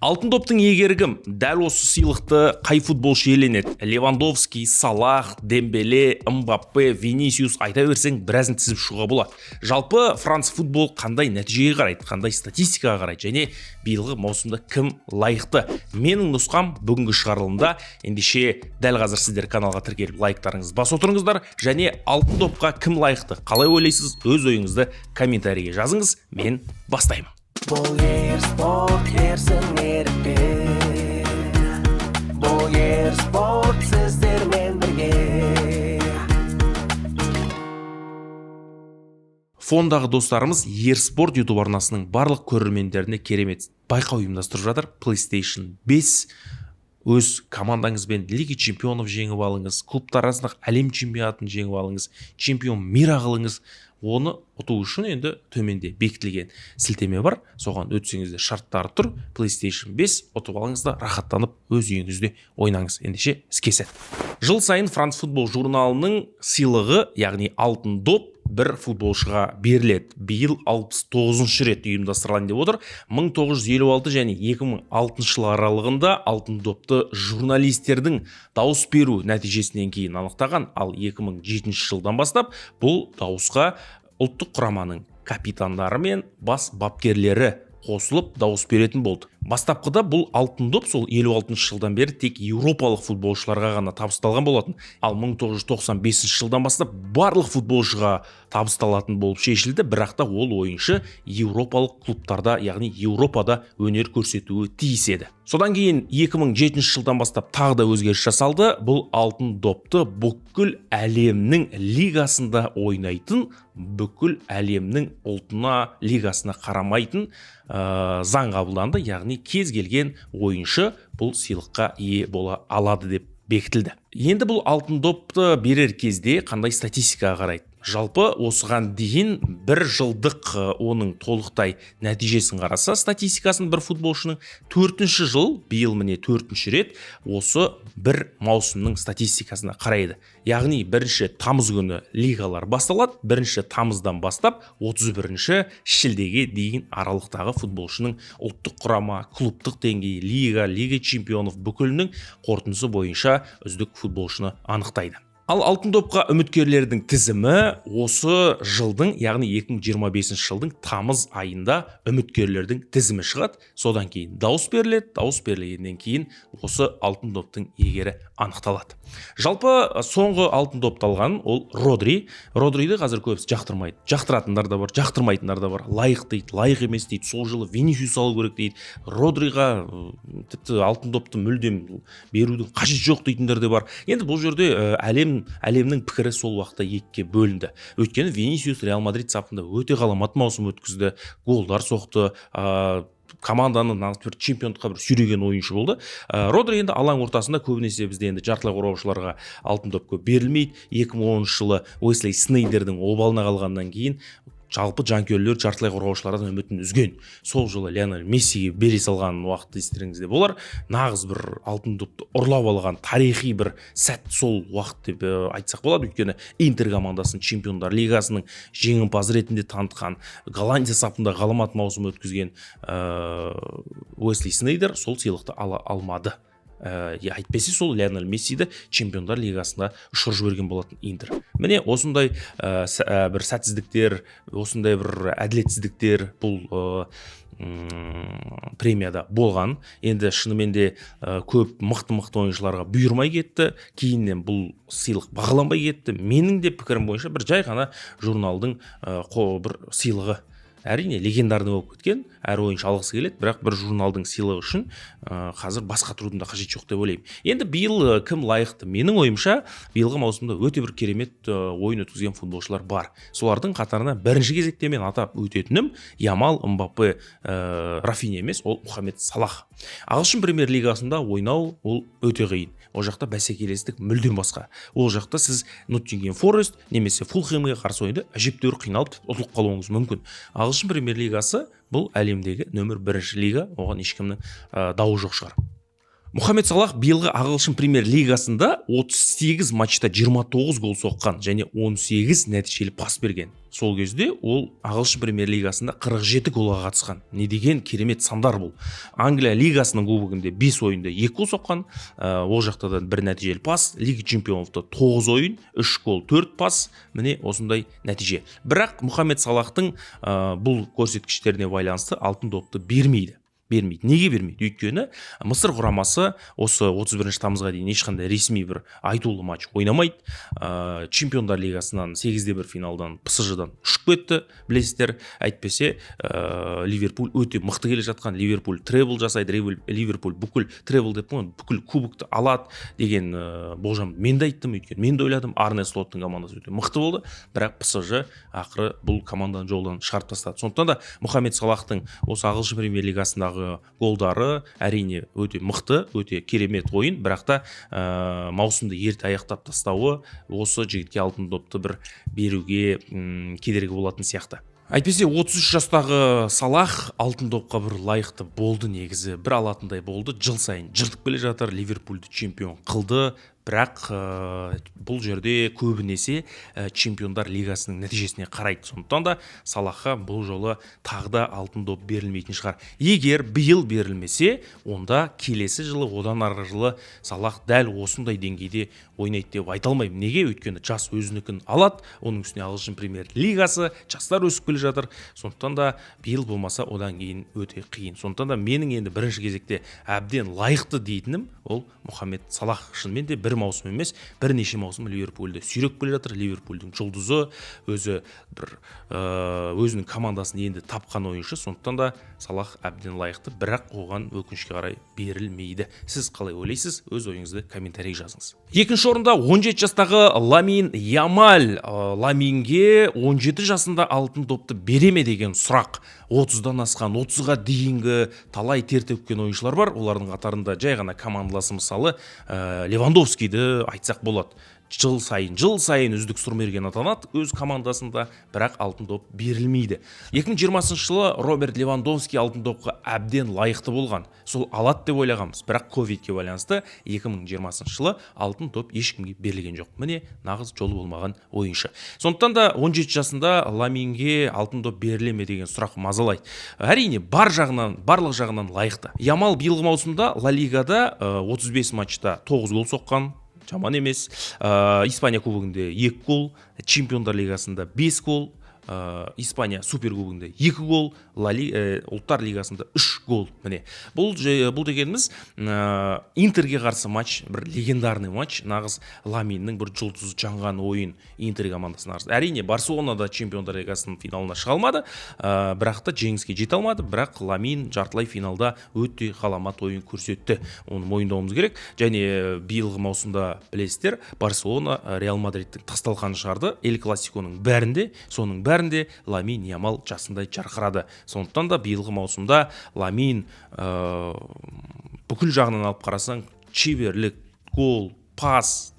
Алтын доптың иегері кім? Дәл осы сыйлықты қай футболшы иеленеді? Левандовский, Салах, Дембеле, Мбаппе, Винисиус айта берсең біразын тізіп шығуға болады. Жалпы Франс футбол қандай нәтижеге қарайды, қандай статистикаға қарайды және биылғы маусымда кім лайықты? Менің нұсқам бүгінгі шығарылымда. Ендеше дәл қазір сіздер каналға тіркеліп лайктарыңызды басып отырыңыздар және алтын допқа кім лайықты? Қалай ойлайсыз? Өз ойыңызды комментарийге жазыңыз. Мен бастаймын. Бұл спорт ерсін ерікпе. Бұл спорт сіздермен бірге. Фондағы достарымыз Ерспорт YouTube арнасының барлық көрермендеріне керемет байқау ұйымдастырып жатыр. PlayStation 5 өз командаңызбен Лига чемпионов жеңіп алыңыз, клубтар арасындағы әлем чемпионатын жеңіп алыңыз, чемпион мира қылыңыз. Оны ұту үшін енді төменде бекітілген сілтеме бар. Соған өтсеңізде шарттары тұр. PlayStation 5 ұтып алыңыз да рахаттанып өз үйіңізде ойнаңыз. Ендеше іске сәт. Жыл сайын Франс футбол журналының сыйлығы, яғни алтын доп бір футболшыға беріледі. Биыл 69-шы рет ұйымдастырылған деп отыр. 1956 және 2006 жыл аралығында алтын допты журналистердің дауыс беру нәтижесінен кейін анықтаған, ал 2007 жылдан бастап бұл дауысқа ұлттық құраманың капитандары мен бас бапкерлері қосылып дауыс беретін болды. Бастапқыда бұл алтын доп сол 56 жылдан бері тек еуропалық футболшыларға ғана табысталған болатын. Ал 1995 жылдан бастап барлық футболшыға табысталатын болып шешілді, бірақ та ол ойыншы еуропалық клубтарда, яғни Еуропада өнер көрсетуі тиіс еді. Содан кейін 2007 жылдан бастап тағы да өзгеріс жасалды. Бұл алтын допты бүкіл әлемнің лигасында ойнайтын, бүкіл әлемнің ұлтына лигасына қарамайтын заң қабылданды, яғни кез келген ойыншы бұл сыйлыққа ие бола алады деп бекітілді. Енді бұл алтын допты берер кезде қандай статистикаға қарайды? Жалпы осыған дейін бір жылдық оның толықтай нәтижесін қараса, статистикасын бір футболшының 4-ші жыл, биыл міне 4-ші рет осы бір маусымның статистикасына қарайды. Яғни 1-ші тамыз күні лигалар басталады, 1-ші тамыздан бастап 31-ші шілдеге дейін аралықтағы футболшының ұлттық құрама, клубтық деңгей, лига чемпионов бүкілінің қорытындысы бойынша үздік футболшыны анықтайды. Ал алтын допқа үміткерлердің тізімі осы жылдың, яғни 2025 жылдың тамыз айында үміткерлердің тізімі шығады. Содан кейін дауыс беріледі, дауыс берілгеннен кейін осы алтын доптың иегері анықталады. Жалпы соңғы алтын допты алған ол Родри. Родриді қазір көбісі жақтырмайды. Жақтыратындар да бар, жақтырмайтындар да бар. Лайық дейді, лайық емес дейді. Сол жылы Винисиус алу керек дейді. Родриға тіпті алтын допты мүлдем берудің қажеті жоқ дейтіндер де бар. Енді бұл жерде әлемнің пікірі сол уақытта екіге бөлінді. Өйткені Винисиус Реал Мадрид сапында өте ғаламат маусым өткізді, голдар соқты, команданы бір чемпиондыққа бір сүйреген ойыншы болды. Родри енді алаң ортасында көбінесе бізде енді жартылай қорғаушыларға алтын доп көп берілмейді. 2010 жылы Уэсли Снейдердің обалына қалғаннан кейін жалпы жанкүйерлер жартылай қорғаушылардан үмітін үзген. Сол жылы Лионель Мессиге бере салған уақытты естеріңізде болар. Нағыз бір алтын допты ұрлап алған тарихи бір сәт сол уақыт деп айтсақ болады. Өйткені Интер командасын чемпиондар лигасының жеңімпазы ретінде танытқан, Голландия сапында ғаламат маусым өткізген Уэсли Снейдер сол сыйлықты ала алмады. Айтпесе сол Лионель Мессиді чемпиондар лигасында ұшырып жіберген болатын Интер. Міне осындай бір сәтсіздіктер, осындай бір әділетсіздіктер бұл премияда болған. Енді шынымен де көп мықты ойыншыларға бұйырмай кетті. Кейіннен бұл сыйлық бағаланбай кетті. Менің де пікірім бойынша бір жай ғана журналдың бір сыйлығы. Әрине легендарный болып кеткен, әр ойыншы алғысы келеді, бірақ бір журналдың сыйлығы үшін қазір басқа тұрудың да қажеті жоқ деп ойлаймын. Енді биыл кім лайықты? Менің ойымша биылғы маусымда өте бір керемет ойын өткізген футболшылар бар. Солардың қатарына бірінші кезекте мен атап өтетінім Ямал, Мбаппе, Рафиня емес, ол Мұхаммед Салах. Ағылшын премьер лигасында ойнау ол өте қиын. Ол жақта бәсекелестік мүлдем басқа. Ол жақта сіз Ноттингем Форест немесе Фулхэмге қарсы ойында әжептәуір қиналып ұтылып қалуыңыз мүмкін. Ағылшын премьер лигасы бұл әлемдегі нөмір 1 лига, оған ешкімнің дауы жоқ шығар. Мұхаммед Салах биылғы ағылшын премьер лигасында 38 матчта 29 гол соққан және 18 нәтижелі пас берген. Сол кезде ол ағылшын премьер лигасында 47 голға қатысқан. Не деген керемет сандар бұл. Англия лигасының кубогында 5 ойында 2 гол соққан, ол жақтадан 1 нәтижелі пас, Лига чемпионовта 9 ойын, 3 гол, 4 пас, міне осындай нәтиже. Бірақ Мұхаммед Салахтың бұл көрсеткіштеріне байланысты алтын допты бермейді. Неге бермейді? Өйткені Мысыр құрамасы осы 31 тамызға дейін ешқандай ресми бір айтулы матч ойнамайды. Чемпиондар лигасынан 8-1 финалдан ПСЖ-дан ұшып кетті, білесіздер. Әйтпесе Ливерпуль өте мықты келе жатқан. Ливерпуль требл жасайды, Ливерпуль бүкіл требл деп бүкіл кубокты алады деген болжам мен де айттым. Өйткені мен де ойладым, Арне Слоттың командасы өте мықты болды, бірақ ПСЖ ақыры бұл команданы жолдан шығарып тастады. Сондықтан да Мұхаммед Салахтың осы ағылшын премьер лигасындағы голдары әрине өте мықты, өте керемет ойын, бірақ та маусымды ерте аяқтап тастауы осы жігітке алтын допты бір беруге кедергі болатын сияқты. Әйтпесе 33 жастағы Салах алтын допқа бір лайықты болды, негізі бір алатындай болды. Жыл сайын жыртып келе жатыр, Ливерпульді чемпион қылды. Бірақ бұл жерде көбінесе чемпиондар лигасының нәтижесіне қарайды. Сондықтан да Салахқа бұл жолы тағы да алтын доп берілмейтін шығар. Егер биыл берілмесе, онда келесі жылы, одан арғы жылы Салах дәл осындай деңгейде ойнайды деп айта алмаймын. Неге? Өйткені жас өзінікін алады, оның үстіне ағылшын премьер лигасы, жастар өсіп келе жатыр. Сондықтан да биыл болмаса, одан кейін өте қиын. Сондықтан да менің енді бірінші кезекте әбден лайықты дейтінім ол Мұхаммед Салах. Шынымен де бір маусым емес, бірнеше маусым Ливерпульді сүйреп келе жатыр. Ливерпульдің жұлдызы, өзі бір өзінің командасын енді тапқан ойыншы. Сондықтан да Салах әбден лайықты, бірақ оған өкінішке қарай берілмейді. Сіз қалай ойлайсыз? Өз ойыңызды комментарийге жазыңыз. Екінші орында 17 жастағы Ламин Ямаль. Ламинге 17 жасында алтын допты береме деген сұрақ. 30-дан асқан, 30-ға дейінгі талай тер төккен ойыншылар бар. Олардың қатарында жай ғана командаласы мысалы Левандовскийді айтсақ болады. Жыл сайын үздік сұрмерген атанады өз командасында, бірақ алтын доп берілмейді. 2020 жылы Роберт Левандовский алтын допқа әбден лайықты болған. Сол алады деп ойлағанбыз, бірақ ковидке байланысты 2020 жылы алтын доп ешкімге берілген жоқ. Міне нағыз жолы болмаған ойыншы. Сондықтан да 17 жасында Ламинге алтын доп беріле ме деген сұрақ мазалайды. Әрине барлық жағынан лайықты. Ямал биылғы маусымда Ла Лигада 35 матчта 9 гол соққан. Жаман емес. Испания кубогында 2 гол, Чемпиондар лигасында 5 гол, Испания супер кубогында 2 гол, Ұлттар лигасында 3 гол. Міне, бұл дегеніміз Интерге қарсы матч, бір легендарный матч, нағыз Ламиннің бір жұлдызы жанған ойын Интер командасына қарсы. Әрине Барселонада Чемпиондар лигасының финалына шыға алмады, бірақ та жеңіске жете алмады, бірақ Ламин жартылай финалда өте ғаламат ойын көрсетті. Оны мойындауымыз керек. Және биылғы маусымда білесіздер, Барселона Реал Мадридтің тасталқаны шығарды. Эль Классиконың бәрінде, соның бәрінде Ламин Ямал жасындай жарқырады. Сондықтан да биылғы маусымда Ламин бүкіл жағынан алып қарасаң, шеберлік, гол, пас,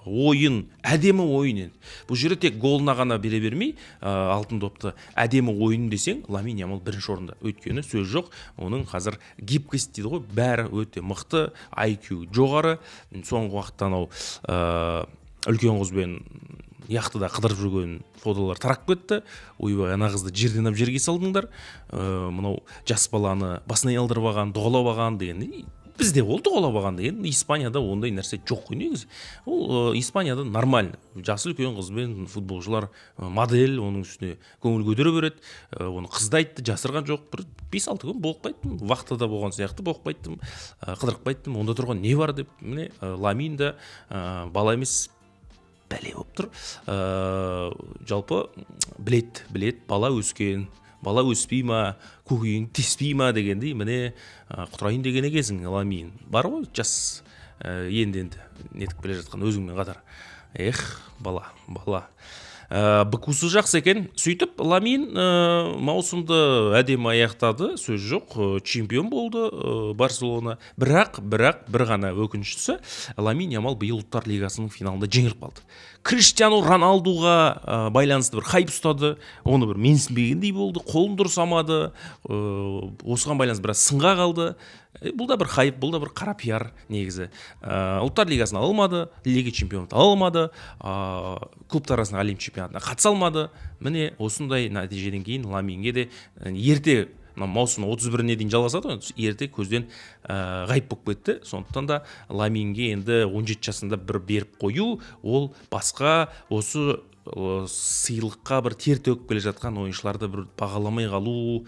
ойын, әдемі ойын. Бұл жерде тек голына ғана бере бермей, алтын допты әдемі ойын десең, Ламин Ямал бірінші орында. Өйткені сөз жоқ, оның қазір гибкость дейді ғой, бәрі өте мықты, IQ жоғары. Соңғы уақытта үлкен қызбен яқтыда қыдырып жүрген фотолар тарап кетті. Ойбай, ана қызды жерден алып жерге салдыңдар. Мынау жас баланы басына алдырып алған, доғалап алған деген. Бізде ол доғалап алған деген. Испанияда ондай нәрсе жоқ қой негізі. Ол Испанияда нормально. Жасы үлкен қызбен футболшылар модель, оның үстіне көңіл көтере береді. Оны қызды айтты, жасырған жоқ. Бір 5-6 күн болып қайттым. Вақтада болған сияқты болып қайттым. Қыдырып қайттым. Онда тұрған не бар деп. Міне Ламин да бала емес, бәле болып тұр. Жалпы білет, бала өскен, бала өспей ма, көкейің теспей ма дегендей, міне құтырайын деген екенсің Ламин. Бар ғой, жас енді нетіп келе жатқан өзіңмен қатар. Бала. Быкусы жақсы екен. Сөйтіп Ламин маусымды әдемі аяқтады, сөз жоқ, чемпион болды Барселона. Бірақ бір ғана өкініштісі, Ламин Ямал биыл Ұлттар лигасының финалында жеңіліп қалды. Криштиану Роналдуға байланысты бір хайп ұстады, оны бір менсінбегендей болды, қолын дұрыс алмады, осыған байланысты біраз сынға қалды. Бұл да бір хайп, бұл да бір қара пиар негізі. Ұлттар лигасын ала алмады, лига чемпионат ала алмады, клубтар арасындағы әлем чемпионатына қатыса алмады. Міне осындай нәтижеден кейін Ламинге де ерте маусымның 31-іне дейін жалғасады ғой, ерте көзден ғайып болып кетті. Сондықтан да Ламинге енді 17 жасында бір беріп қою, ол басқа осы сыйлыққа бір тер төгіп келе жатқан ойыншыларды бір бағаламай қалу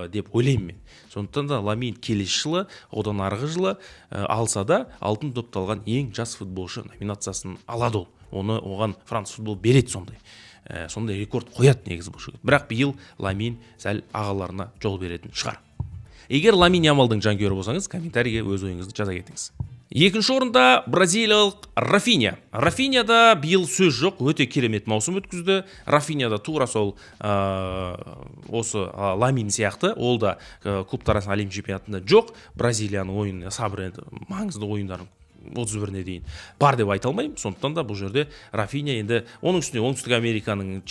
деп ойлаймын мен. Сондықтан да Ламин келесі жылы, одан арғы жылы алса да алтын допты алған ең жас футболшы номинациясын алады ол. Оған француз футбол береді сондай рекорд қояды негізі бұл жігіт. Бірақ биыл Ламин сәл ағаларына жол беретін шығар. Егер Ламин Ямалдың жанкүйері болсаңыз, комментарийге өз ойыңызды жаза кетіңіз. Екінші орында бразилиялық Рафиня. Рафинияда биыл сөз жоқ, өте керемет маусым өткізді. Рафинияда тура сол осы Ламин сияқты, ол да клубтар арасындағы әлем чемпионатында жоқ. Бразилияның ойыны сабыр маңызды ойындарын 31-іне дейін бар деп айта алмаймын. Сондықтан да бұл жерде Рафиня енді оның үстіне оңтүстік Американың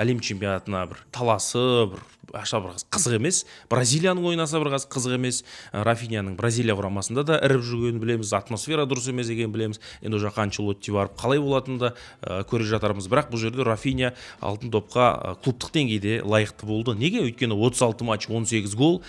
әлем чемпионатына бір таласы, бір қызық емес. Бразилияның ойнаса бір қызық емес. Рафиняның Бразилия құрамасында да іріп жүргенін білеміз, атмосфера дұрыс емес екенін білеміз. Енді ол жаққа Анчелотти барып қалай болатынын да көре жатармыз. Бірақ бұл жерде Рафиня алтын допқа клубтық деңгейде лайықты болды. Неге? Өйткені 36 матч, 18 гол,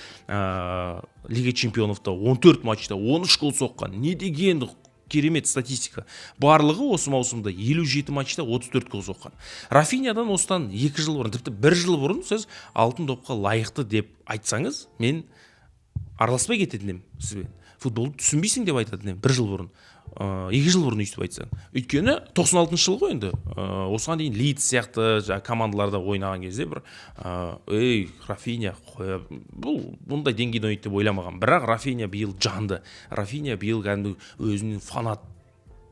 Лига чемпионовта 14 матчта 13 гол соққан. Не деген керемет статистика. Барлығы осы маусымда 57 матчта 34 гол соққан. Рафинядан осыдан 2 жыл бұрын, тіпті 1 жыл бұрын сіз алтын допқа лайықты деп айтсаңыз, мен араласпай кететін едім сізбен. Футболды түсінбейсің деп айтатын едім 1 жыл бұрын. 2 жыл бұрын өйстіп айтсаң. Өйткені 96 жыл ғой енді. Осыған дейін Лидс сияқты командаларда ойнаған кезде бір Рафиня бұндай деңгейде ойнайды деп ойламаған. Бірақ Рафиня биыл жанды. Рафиня биыл кәдімгі өзінің фанат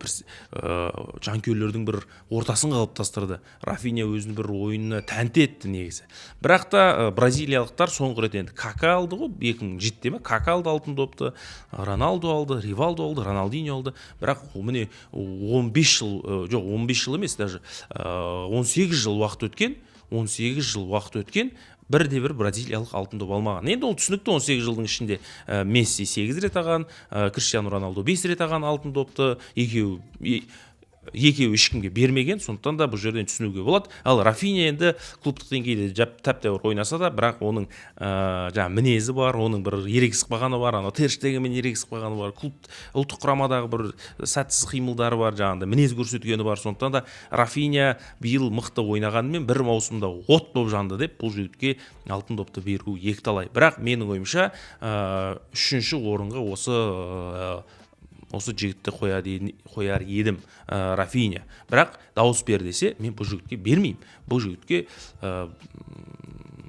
жанкүйерлердің бір ортасын қалыптастырды. Рафиня өзінің бір ойынына тәнті етті негізі. Бірақ та бразилиялықтар соңғы рет енді Кака алды ғой, 2007-те ме? Кака алды алтын допты, Роналду алды, Ривалдо алды, Роналдиньо алды. Бірақ міне 15 жыл, жоқ 15 жыл емес, даже 18 жыл уақыт өткен, бірде-бір бразилиялық алтын доп алмаған. Енді ол түсінікті, 18 жылдың ішінде Месси 8 рет аған, Криштиану Роналду 5 рет аған алтын допты, екеуі ешкімге бермеген, сондықтан да бұл жерден түсінуге болады. Ал Рафиня енді клубтық деңгейде тәп-тәуір ойнаса да, бірақ оның мінезі бар, оның бір ерегісіп қалғаны бар, Тер Штегенмен ерегісіп қалғаны бар, ұлттық құрамадағы бір сәтсіз қимылдары бар, мінез көрсеткені бар. Сондықтан да Рафиня биыл мықты ойнағанымен бір маусымда от болып жанды деп бұл жігітке алтын допты беру екіталай. Бірақ менің ойымша 3-ші орынға осы жігітті қояр едім, Рафиня. Бірақ дауыс бер десе, мен бұл жігітке бермеймін. Бұл жігітке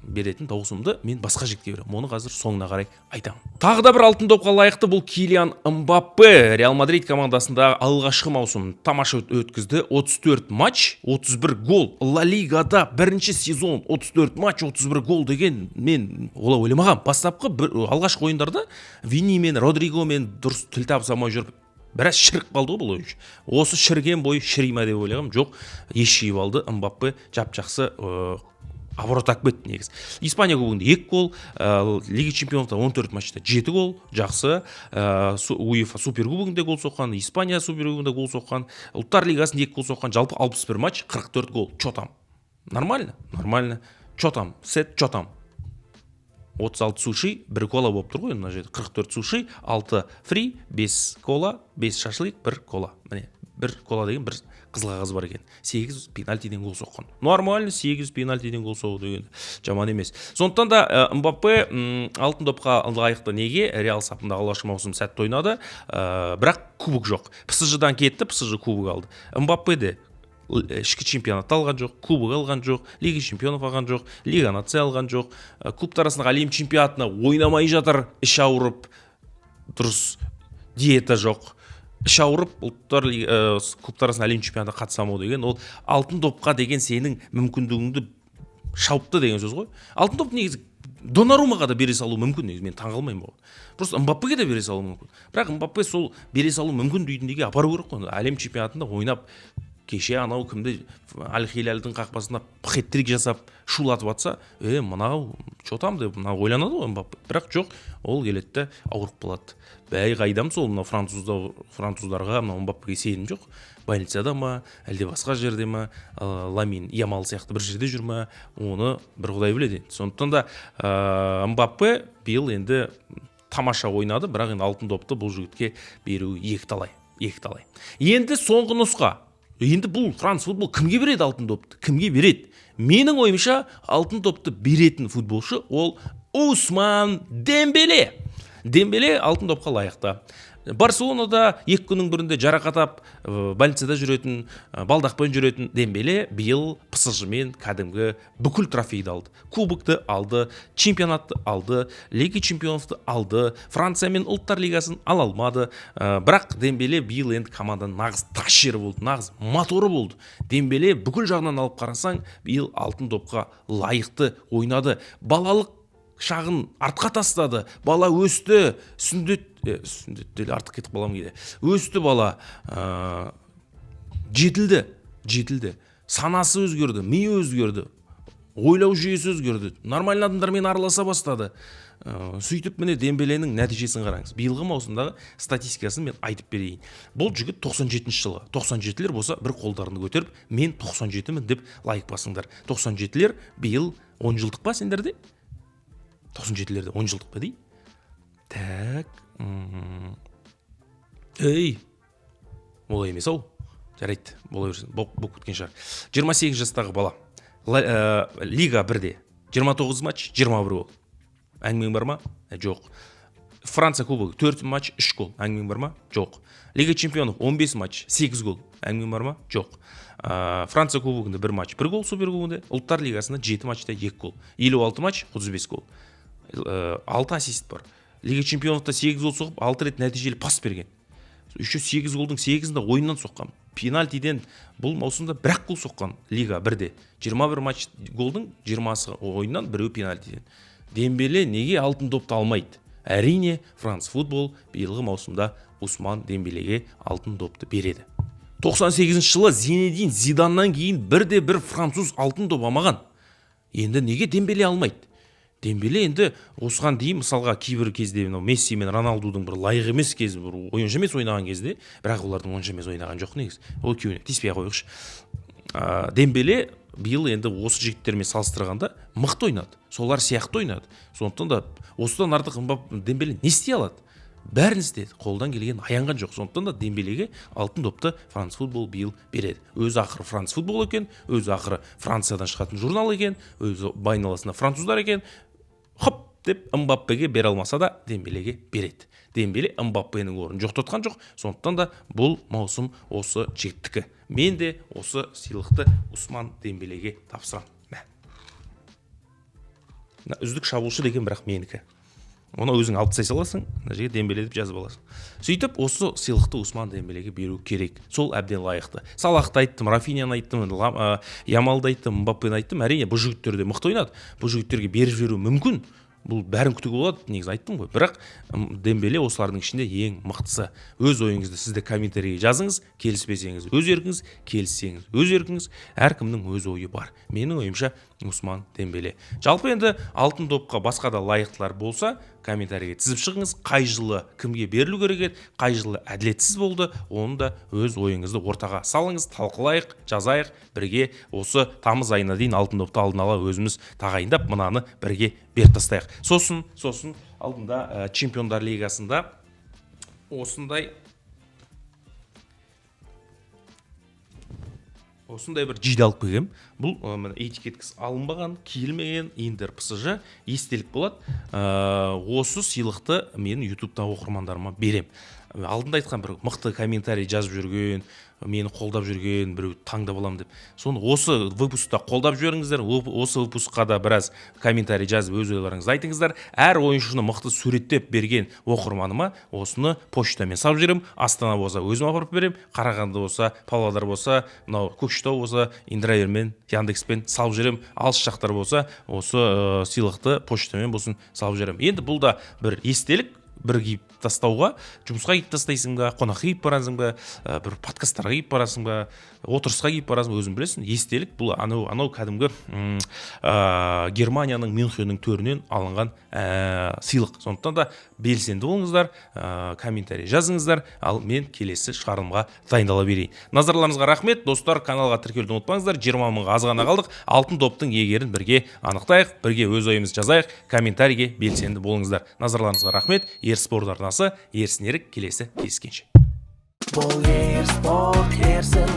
беретін дауысымды мен басқа жігітке беремін. Оны қазір соңына қарай айтамын. Тағы да бір алтын допқа лайықты бұл Килиан Мбаппе. Реал Мадрид командасында алғашқы маусым тамаша өткізді. 34 матч, 31 гол. Ла Лигада бірінші сезон 34 матч, 31 гол деген мен олай ойламағам. Бастапқы алғашқы ойындарда Вини мен Родриго мен дұрыс тіл табыса алмай жүріп біраз шіріп қалды бұл ойыншы. Осы шірген бой шірейма деп ойлағам. Жоқ, еш жиып алды. Мбаппе жап-жақсы оборот әкбет негіз. Испания кубогында 2 гол, Лига чемпионовта 14 матчта 7 гол, жақсы. УЕФА супер кубогында гол соққан, Испания супер кубогында гол соққан, Ұлттар лигасында 2 гол соққан, жалпы 61 матч, 44 гол. Чо там? Нормально? Чо там? Сет, чо там? 36 суши, 1 кола болып тұр ғой, 44 суши, 6 фри, 5 кола, 5 шашлык, 1 кола. Міне, 1 кола деген бір қызыл қағаз бар екен. 8 пенальтиден гол соққан. Нормально, 8 пенальтиден гол соғу деген жаман емес. Сондықтан да Мбаппе алтын допқа лайықты. Неге? Реал сапында алғашқы маусым сәтті ойнады, бірақ кубок жоқ. ПСЖ-дан кетті, ПСЖ кубок алды. Мбаппе де ішкі чемпионатты алған жоқ, кубок алған жоқ, Лига чемпионов алған жоқ, Лига нация алған жоқ, клубтар арасындағы әлем чемпионатына ойнамай жатыр, іш ауырып, дұрыс диета жоқ. Іш ауырып, клубтар арасында әлем чемпионатына қатысамау деген, ол алтын допқа деген сенің мүмкіндігіңді шауыпты деген сөз ғой. Алтын доп негізі Донарумаға да бере салу мүмкін, негізі мен таңғалмаймын бұл. Просто Мбаппеге де бере салу мүмкін. Бірақ Мбаппе сол бере салу мүмкін дейтіндегі апару керек қой. Әлем чемпионатында ойнап кеше анау кімді Аль Хилалдың қақпасына хет-трик жасап шулатып жатса, мынау что там деп мынау ойланады ғой Мбаппе. Бірақ жоқ, ол келеді де ауырып қалады. Бәй қайдам сол мынау француздарға мынау Мбаппеге сенім жоқ. Больницада ма, әлде басқа жерде ма, Ламин Ямал сияқты бір жерде жүр ма, оны бір құдай біледі. Сондықтан да Мбаппе биыл енді тамаша ойнады, бірақ енді алтын допты бұл жігітке беру екіталай. Енді соңғы нұсқа. Енді бұл француз футбол кімге береді алтын допты? Кімге береді? Менің ойымша алтын допты беретін футболшы ол Усман Дембеле. Дембеле алтын допқа лайықты. Барселонада 2 күннің бірінде жарақатап, больницада жүретін, балдақпен жүретін Дембеле биыл PSG-мен кәдімгі бүкіл трофейді алды. Кубокты алды, чемпионатты алды, Лига чемпионовты алды, Франция мен ұлттар лигасын ала алмады. Бірақ Дембеле биыл енді команданың нағыз тас жері болды, нағыз моторы болды. Дембеле бүкіл жағынан алып қарасаң, биыл алтын допқа лайықты ойнады. Балалық шағын артқа тастады, бала өсті, сүндеттел артық кетіп балам кейде. Өсті бала, жетілді, санасы өзгерді, миы өзгерді, ойлау жүйесі өзгерді, нормальный адамдармен араласа бастады. Сөйтіп міне Дембеленің нәтижесін қараңыз. Биылғы маусымдағы статистикасын мен айтып берейін. Бұл жігіт 97 жылы. 97-лер болса бір қолдарını көтеріп, мен 97-мін деп лайк басыңдар. 97-лер биыл 10 жылдық па сендерде? 97-лерде 10 жылдық па дей? Так. Олай емес ау. Жарайды, бола берсін. Боқ өткен шығар. 28 жастағы бала. Лига 1-де 29 матч, 21 гол. Әңгімең бар ма? Жоқ. Франция кубогы 4 матч, 3 гол. Әңгімең бар ма? Жоқ. Лига чемпионов 15 матч, 8 гол. Әңгімең бар ма? Жоқ. Франция кубогында 1 матч, 1 гол, супер кубогында. Ұлттар лигасында 7 матчта 2 гол. 56 матч, 35 гол. 6 ассист бар. Лига чемпионовта 8 гол соғып, 6 рет нәтижелі пас берген. Еще 8 голдың 8-інде ойыннан соққан. Пенальтиден бұл маусымда 1 гол соққан Лига 1-де. 21 матч голдың 20-сы ойыннан, 1-і пенальтиден. Дембеле неге алтын допты алмайды? Әрине, француз футбол биылғы маусымда Усман Дембелеге алтын допты береді. 98 жылы Зинедин Зиданнан кейін 1-де-1 француз алтын доп алмаған. Енді неге Дембеле алмайды? Дембеле енді осыған дейін мысалға кейбір кезде Месси мен Роналдудың бір лайық емес кезі, бір ойыншы емес ойнаған кезде, бірақ олардың ойыншы емес ойнаған жоқ негіз. Ол күйеуіне тиіспей қойғыш. Дембеле биыл енді осы жігіттермен салыстырғанда мықты ойнады. Солар сияқты ойнады. Сондықтан да осыдан артық Дембеле не істей алады? Бәрін істеді. Қолдан келген аянған жоқ. Сондықтан да Дембелеге алтын допты француз футбол биыл береді. Өз ақыры француз футбол екен, өз ақыры Франциядан шығатын журнал екен, өз айналасында француздар екен. Хоп деп Мбаппеге бере алмаса да Дембелеге береді. Дембеле Мбаппенің орнын жоқтатқан жоқ. Сондықтан да бұл маусым осы жігіттікі. Мен де осы сыйлықты Усман Дембелеге тапсырамын. Үздік шабуылшы деген бірақ менікі. Оны өзің алып тастай саласың, жерге Дембеле деп жазып аласың. Сөйтіп осы сыйлықты Усман Дембелеге беру керек. Сол әбден лайықты. Салахты айттым, Рафиняны айттым, Ямалды айттым, Мбаппені айттым. Әрине бұл жігіттер де мықты ойнады. Бұл жігіттерге беріп жіберу мүмкін. Бұл бәрін күтуге болады, негізі айттым ғой. Бірақ Дембеле осылардың ішінде ең мықтысы. Өз ойыңызды сізді комментарийге жазыңыз, келіспесеңіз өз еркіңіз, келіссеңіз өз еркіңіз. Әркімнің өз ойы бар. Менің ойымша Усман Дембеле. Жалпы енді алтын допқа басқа да лайықтылар болса, комментарийге тізіп шығыңыз, қай жылы кімге берілу керек еді, қай жылы әділетсіз болды, оны да өз ойыңызды ортаға салыңыз, талқылайық, жазайық, бірге осы тамыз айына дейін алтын допты алдын ала өзіміз тағайындап, мынаны бірге беріп тастайық. Сосын алдында чемпиондар лигасында осындай бір жиде алып келгем. Бұл этикеткасы алынбаған, киілмеген Интер PSG естелік болады. Осы сыйлықты мен ютубта оқырмандарыма берем. Алдында айтқан бір мықты комментарий жазып жүрген, мені қолдап жүрген біреу таңдап алам деп. Соны осы выпускта қолдап жіберіңіздер. Осы выпускқа да біраз комментарий жазып өз ойларыңызды айтыңыздар. Әр ойыншыны мықты суреттеп берген оқырманыма осыны почтамен салып жіберем. Астана болса өзім апарып берем, Қарағанды болса, Павлодар болса, мынау Көкшетау болса, Индраермен, Яндекспен салып жіберем. Алыс жақтар болса, осы сыйлықты почтамен болсын салып жіберем. Енді бұл да бір естелік, бір тастауға, жұмысқа киіп тастайсың ба, қонаққа киіп барасың ба, бір подкасттарға киіп барасың ба, отырысқа киіп барасың ба, өзің білесің. Естелік бұл анау кәдімгі Германияның Мюнхеннің төрінен алынған сыйлық. Сондықтан да белсенді болыңыздар, комментарий жазыңыздар, ал мен келесі шығарылымға дайындала берейін. Назарларыңызға рахмет, достар, каналға тіркелуді ұмытпаңыздар. 20 мыңға аз ғана қалдық. Алтын топтың иегерін бірге анықтайық, бірге өз ойымызды жазайық, комментарийге белсенді болыңыздар. Назарларыңызға рахмет. Ерспорт арнасы, ерсін ерік, келесі кездескенше. Бұл Ерспорт, ерсін